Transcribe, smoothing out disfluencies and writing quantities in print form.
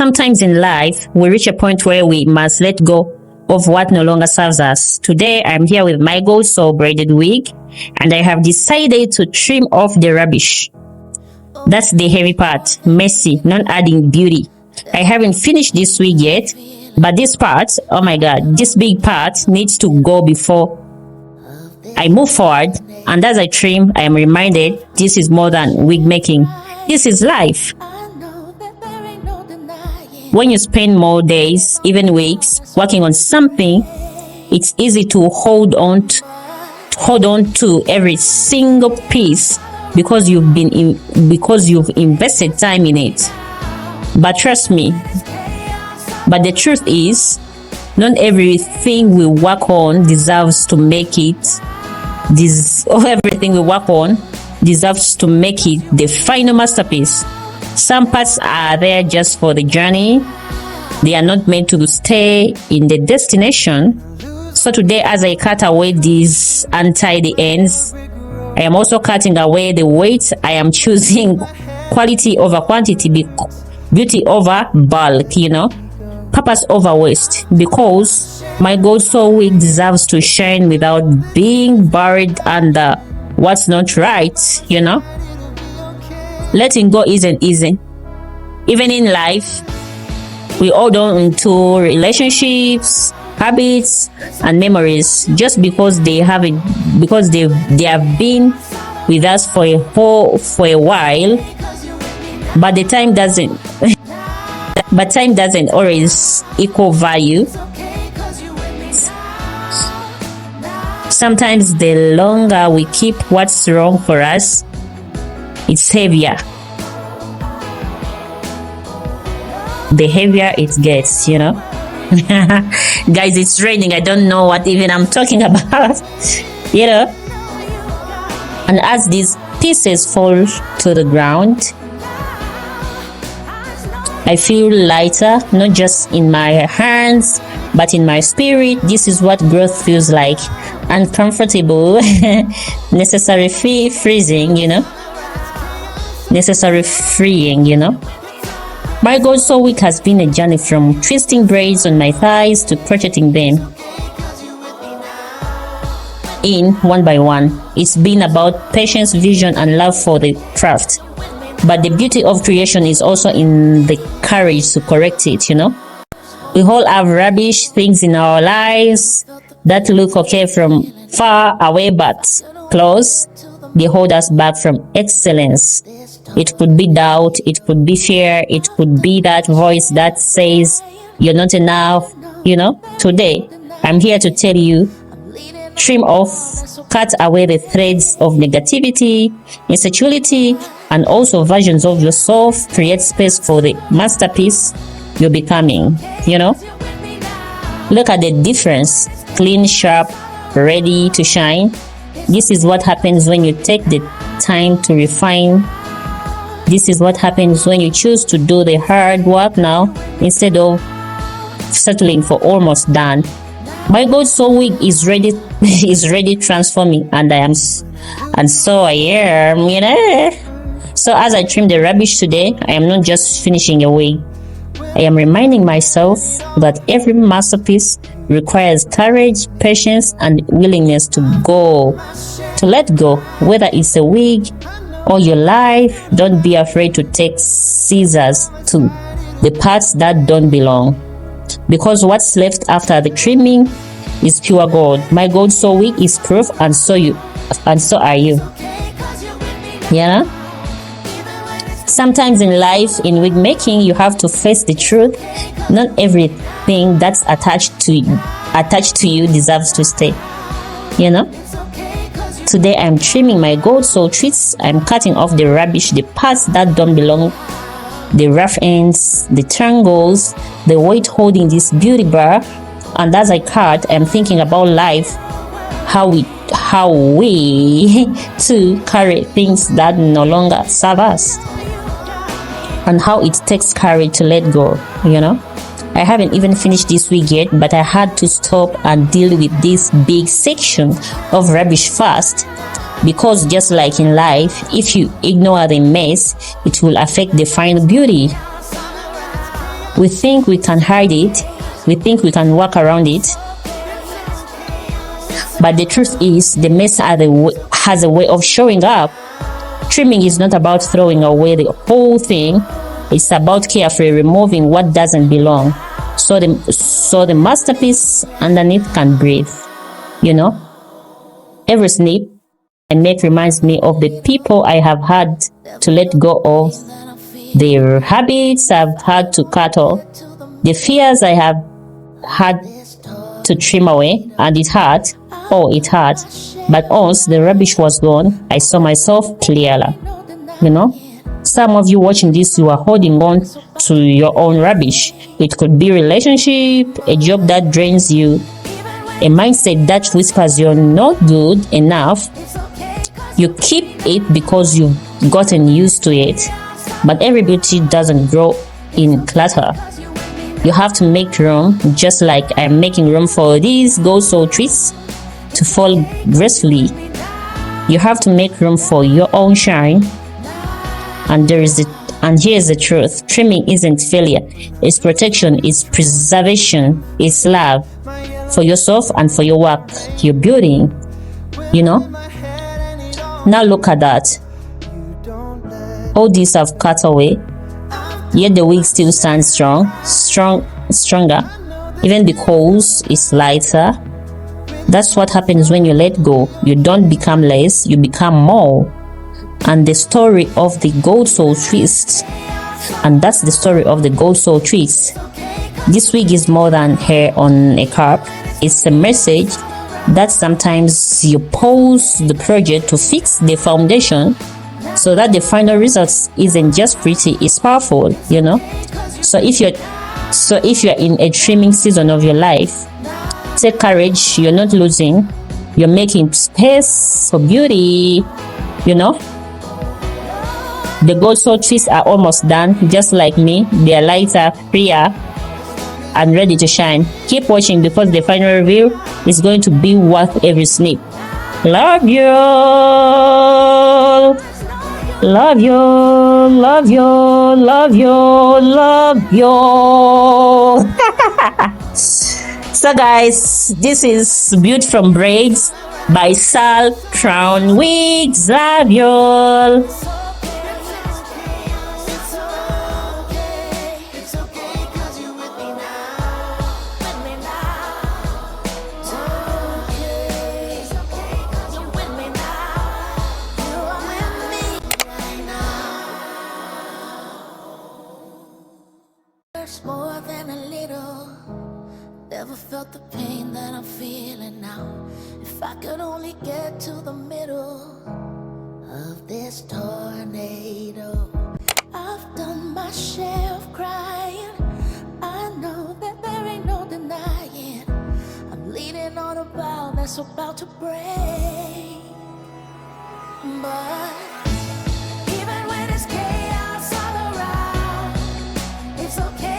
Sometimes in life, we reach a point where we must let go of what no longer serves us. Today, I'm here with my Goldsoul Braided Wig, and I have decided to trim off the rubbish. That's the heavy part, messy, not adding beauty. I haven't finished this wig yet, but this part, oh my god, this big part needs to go before I move forward. And as I trim, I am reminded this is more than wig making. This is life. When you spend more days, even weeks, working on something, it's easy to hold on to every single piece because you've invested time in it. But trust me, but the truth is, not everything we work on deserves to make it. Everything we work on deserves to make it the final masterpiece. Some parts are there just for the journey. They are not meant to stay in the destination. So today, as I cut away these untidy ends, I am also cutting away the weight. I am choosing quality over quantity, beauty over bulk, purpose over waste, because my Goldsoul wig deserves to shine without being buried under what's not right. Letting go isn't easy. Even in life, we hold on to relationships, habits, and memories just because they have been with us for a while. But time doesn't always equal value. Sometimes the longer we keep what's wrong for us, it's heavier. The heavier it gets, Guys, it's raining. I don't know what even I'm talking about, And as these pieces fall to the ground, I feel lighter, not just in my hands, but in my spirit. This is what growth feels like. Uncomfortable, necessary freezing, necessary freeing, My Goldsoul wig has been a journey from twisting braids on my thighs to crocheting them in one by one. It's been about patience, vision, and love for the craft. But the beauty of creation is also in the courage to correct it, We all have rubbish things in our lives that look okay from far away, but close, they hold us back from excellence. It could be doubt, it could be fear, it could be that voice that says you're not enough, Today, I'm here to tell you, trim off, cut away the threads of negativity, insecurity, and also versions of yourself. Create space for the masterpiece you're becoming, Look at the difference. Clean, sharp, ready to shine. This is what happens when you take the time to refine. This is what happens when you choose to do the hard work now instead of settling for almost done. My Goldsoul wig is ready transforming, and so I am, So as I trim the rubbish today, I am not just finishing a wig. I am reminding myself that every masterpiece requires courage, patience, and willingness to let go, whether it's a wig or your life. Don't be afraid to take scissors to the parts that don't belong, because what's left after the trimming is pure gold. My Goldsoul wig is proof, and so are you. Sometimes in life, in wig making, you have to face the truth. Not everything that's attached to you deserves to stay. Today I'm trimming my Goldsoul treats. I'm cutting off the rubbish, the parts that don't belong, the rough ends, the tangles, the weight holding this beauty bar. And as I cut, I'm thinking about life, how we too carry things that no longer serve us, and how it takes courage to let go. I haven't even finished this wig yet, but I had to stop and deal with this big section of rubbish first, because just like in life, if you ignore the mess, it will affect the final beauty. We think we can hide it. We think we can work around it. But the truth is, the mess has a way of showing up. Trimming is not about throwing away the whole thing. It's about carefully removing what doesn't belong, so the masterpiece underneath can breathe. You know, every snip I make reminds me of the people I have had to let go of, the habits I've had to cut off, the fears I have had to trim away, and it hurt. Oh, it hurt. But once the rubbish was gone, I saw myself clearer. You know, some of you watching this, you are holding on to your own rubbish. It could be relationship, a job that drains you, a mindset that whispers you're not good enough. You keep it because you've gotten used to it. But every beauty doesn't grow in clutter. You have to make room, just like I'm making room for these Goldsoul twists to fall gracefully. You have to make room for your own shine. And here's the truth. Trimming isn't failure. It's protection, it's preservation, it's love for yourself and for your work you're building. You know? Now look at that. All these have cut away, yet the wig still stands stronger. Even the coals is lighter. That's what happens when you let go. You don't become less, you become more. And the story of the Goldsoul twist. And that's the story of the Goldsoul twist. This wig is more than hair on a cap. It's a message that sometimes you pause the project to fix the foundation, so that the final result isn't just pretty, it's powerful, you know. So if you're in a trimming season of your life, take courage. You're not losing, you're making space for beauty, you know. The Goldsoul twists are almost done. Just like me, they are lighter, freer, and ready to shine. Keep watching, because the final review is going to be worth every snip. Love you. Love you, love you, love you, love you. So guys, this is Beauty from Braids by Sal Crown Wigs. Love you. More than a little, never felt the pain that I'm feeling now. If I could only get to the middle of this tornado. I've done my share of crying. I know that there ain't no denying. I'm leaning on a bow that's about to break. But even when it's chaos all around, it's okay.